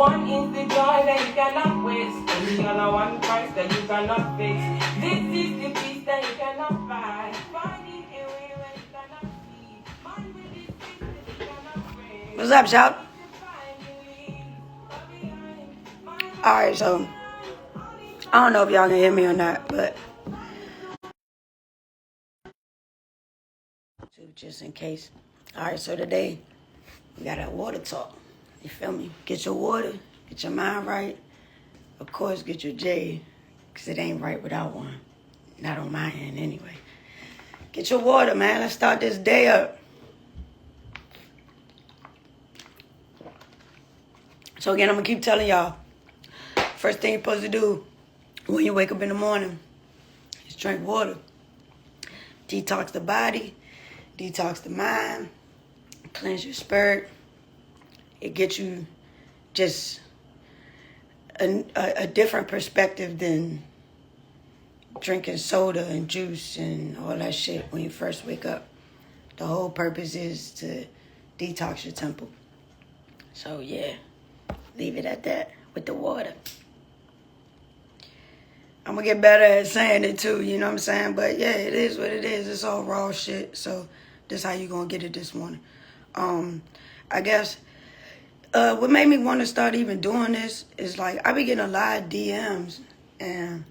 One is the joy that you cannot waste, and the other one price that you cannot fix. This is the peace that you cannot buy. Finding a way when you cannot see. Man with this peace that you cannot bring. What's up, y'all? Alright, so I don't know if y'all can hear me or not, but just in case. Alright, so today we got a water talk. You feel me? Get your water, get your mind right. Of course, get your J, because it ain't right without one. Not on my end, anyway. Get your water, man. Let's start this day up. So again, I'm going to keep telling y'all, first thing you're supposed to do when you wake up in the morning is drink water. Detox the body, detox the mind, cleanse your spirit. It gets you just a different perspective than drinking soda and juice and all that shit when you first wake up. The whole purpose is to detox your temple. So yeah, leave it at that with the water. I'm gonna get better at saying it too, you know what I'm saying? But yeah, it is what it is. It's all raw shit. So this how you gonna get it this morning. I guess what made me want to start even doing this is like I be getting a lot of DMs and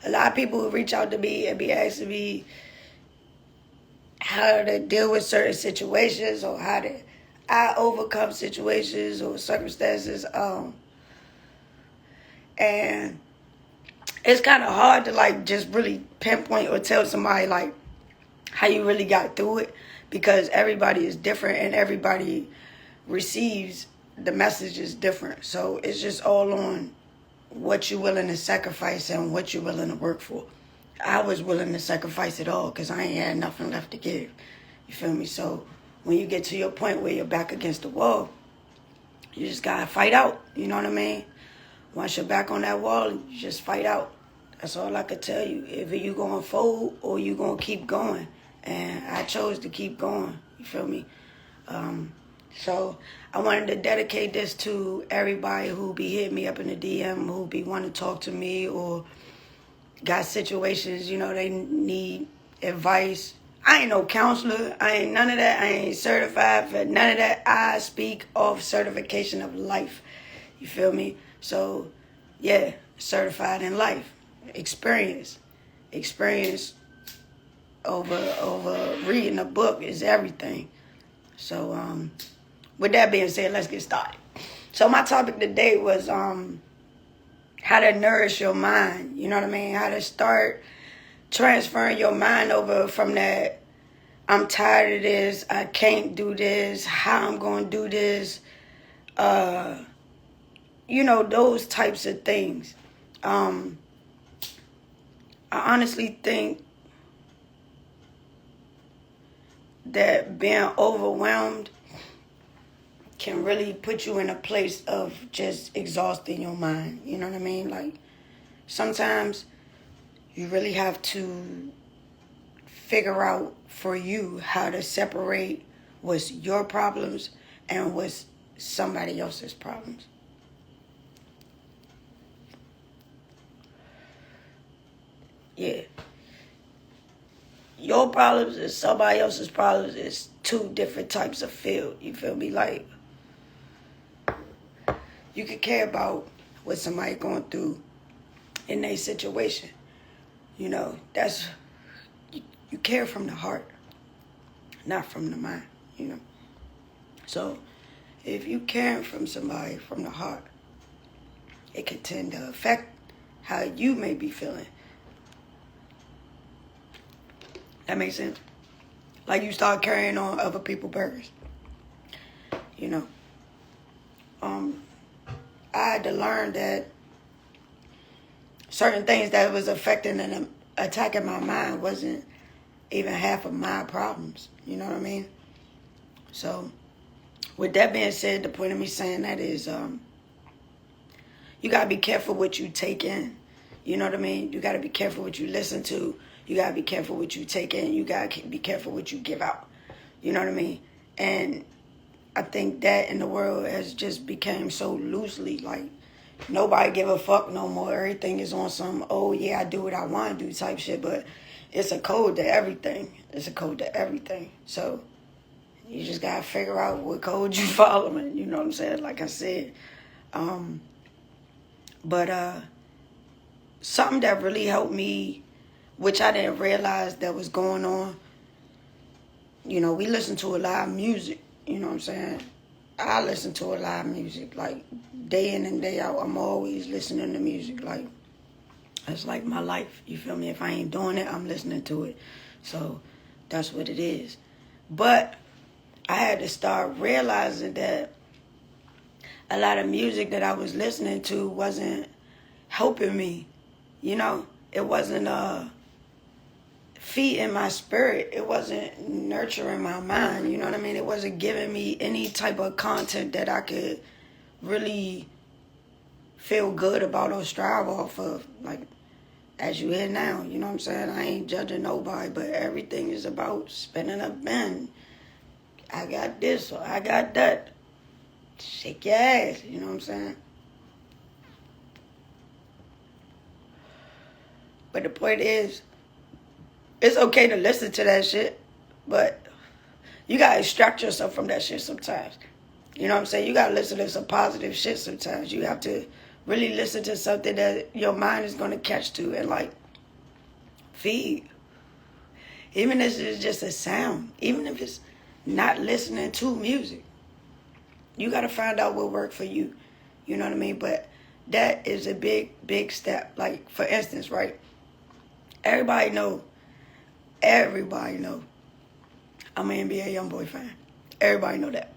a lot of people who reach out to me and be asking me how to deal with certain situations or how to I overcome situations or circumstances. And it's kind of hard to like just really pinpoint or tell somebody like how you really got through it because everybody is different and everybody receives the message is different. So it's just all on what you're willing to sacrifice and what you're willing to work for. I was willing to sacrifice it all because I ain't had nothing left to give. You feel me? So when you get to your point where you're back against the wall, you just gotta fight out. You know what I mean? Once you're back on that wall, you just fight out. That's all I could tell you. Either you gonna fold or you gonna keep going. And I chose to keep going. You feel me? So I wanted to dedicate this to everybody who be hitting me up in the DM, who be wanting to talk to me or got situations, you know, they need advice. I ain't no counselor. I ain't none of that. I ain't certified for none of that. I speak off certification of life. You feel me? So, yeah, certified in life. Experience over reading a book is everything. So, with that being said, let's get started. So my topic today was how to nourish your mind. You know what I mean? How to start transferring your mind over from that I'm tired of this, I can't do this, how I'm going to do this, you know, those types of things. I honestly think that being overwhelmed can really put you in a place of just exhausting your mind. You know what I mean? Like, sometimes you really have to figure out for you how to separate what's your problems and what's somebody else's problems. Yeah. Your problems and somebody else's problems is two different types of field. You feel me? Like, you can care about what somebody going through in their situation. You know, that's, you care from the heart, not from the mind, you know. So, if you caring from somebody from the heart, it can tend to affect how you may be feeling. That makes sense? Like you start carrying on other people's burdens. You know. I had to learn that certain things that was affecting and attacking my mind wasn't even half of my problems. You know what I mean? So, with that being said, the point of me saying that is you got to be careful what you take in. You know what I mean? You got to be careful what you listen to. You got to be careful what you take in. You got to be careful what you give out. You know what I mean? And I think that in the world has just became so loosely, like, nobody give a fuck no more. Everything is on some, oh yeah, I do what I want to do type shit. But it's a code to everything. It's a code to everything. So you just gotta figure out what code you following. You know what I'm saying? Like I said. But something that really helped me, which I didn't realize that was going on. You know, we listen to a lot of music. You know what I'm saying? I listen to a lot of music, like day in and day out. I'm always listening to music. Like, it's like my life. You feel me? If I ain't doing it, I'm listening to it. So that's what it is. But I had to start realizing that a lot of music that I was listening to wasn't helping me. You know, it wasn't feeding my spirit. It wasn't nurturing my mind. You know what I mean? It wasn't giving me any type of content that I could really feel good about or strive off of. Like, as you hear now, you know what I'm saying? I ain't judging nobody, but everything is about spinning a bend. I got this or I got that. Shake your ass, you know what I'm saying? But the point is, it's okay to listen to that shit, but you gotta extract yourself from that shit sometimes. You know what I'm saying? You gotta listen to some positive shit sometimes. You have to really listen to something that your mind is gonna catch to and like feed. Even if it's just a sound, even if it's not listening to music, you gotta find out what worked for you. You know what I mean? But that is a big, big step. Like, for instance, right? Everybody know I'm an NBA Youngboy fan. Everybody know that.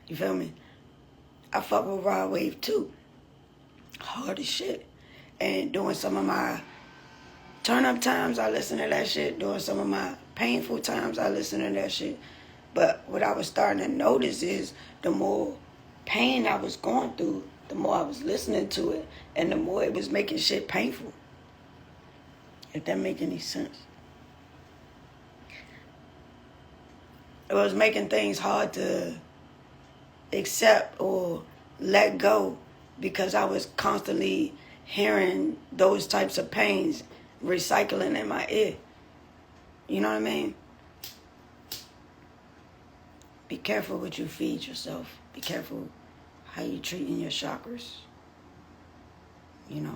You feel me? I fuck with Rod Wave too. Hard as shit. And during some of my turn up times, I listen to that shit. During some of my painful times, I listen to that shit. But what I was starting to notice is the more pain I was going through, the more I was listening to it, and the more it was making shit painful. If that make any sense. It was making things hard to accept or let go because I was constantly hearing those types of pains recycling in my ear. You know what I mean? Be careful what you feed yourself. Be careful how you treating your chakras. You know,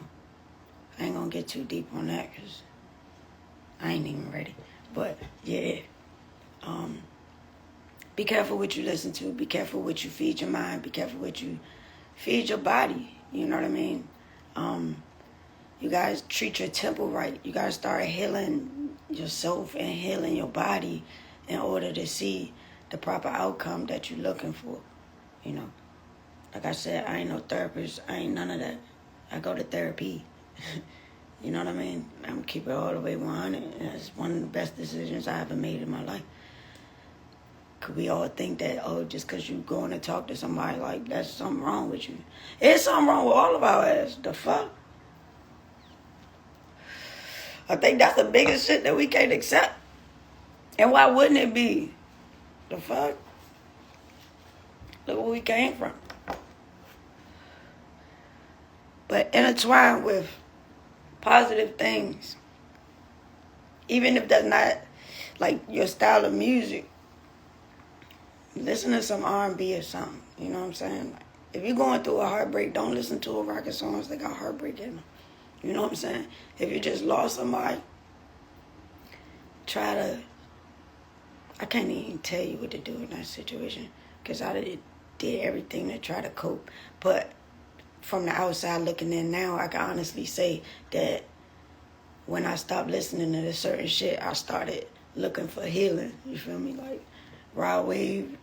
I ain't gonna get too deep on that because I ain't even ready. But yeah, be careful what you listen to. Be careful what you feed your mind. Be careful what you feed your body. You know what I mean? You guys treat your temple right. You guys start healing yourself and healing your body in order to see the proper outcome that you're looking for. You know, like I said, I ain't no therapist. I ain't none of that. I go to therapy. You know what I mean? I'm going to keep it all the way 100. It's one of the best decisions I ever made in my life. Could we all think that, oh, just because you going to talk to somebody, like, that's something wrong with you? It's something wrong with all of our ass. The fuck? I think that's the biggest shit that we can't accept. And why wouldn't it be? The fuck? Look where we came from. But intertwined with positive things, even if that's not like your style of music, listen to some R&B or something. You know what I'm saying? Like, if you're going through a heartbreak, don't listen to a rocket songs that got heartbreak in them. You know what I'm saying? If you just lost somebody, I can't even tell you what to do in that situation because I did everything to try to cope. But from the outside looking in now, I can honestly say that when I stopped listening to this certain shit, I started looking for healing. You feel me? Like Rod Wave,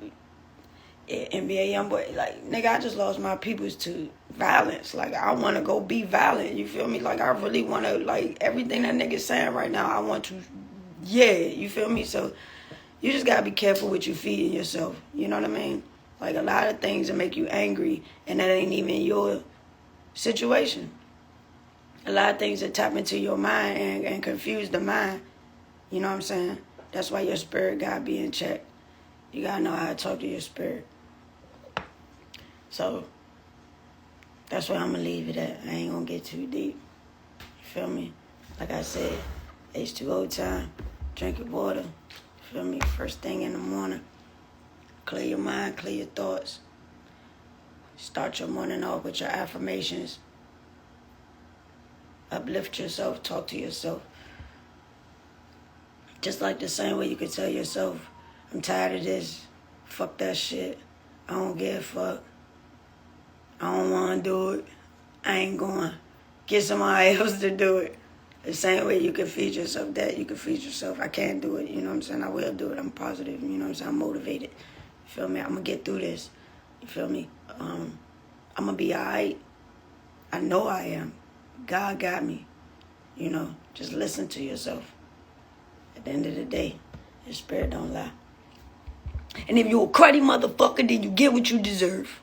NBA Youngboy. Like, nigga, I just lost my peoples to violence. Like, I want to go be violent. You feel me? Like, I really want to, like, everything that nigga's saying right now, I want to, yeah. You feel me? So you just got to be careful what you feeding yourself. You know what I mean? Like, a lot of things that make you angry, and that ain't even your situation. A lot of things that tap into your mind and confuse the mind. You know what I'm saying? That's why your spirit got to be in check. You gotta know how to talk to your spirit. So, that's where I'm gonna leave it at. I ain't gonna get too deep. You feel me? Like I said, H2O time. Drink your water. You feel me? First thing in the morning. Clear your mind, clear your thoughts. Start your morning off with your affirmations. Uplift yourself, talk to yourself. Just like the same way you could tell yourself, I'm tired of this. Fuck that shit. I don't give a fuck. I don't want to do it. I ain't going. Get somebody else to do it. The same way you can feed yourself that, you can feed yourself. I can't do it, you know what I'm saying? I will do it. I'm positive, you know what I'm saying? I'm motivated. You feel me? I'm going to get through this. You feel me? I'm going to be all right. I know I am. God got me. You know, just listen to yourself. At the end of the day, your spirit don't lie. And if you're a cruddy motherfucker, then you get what you deserve.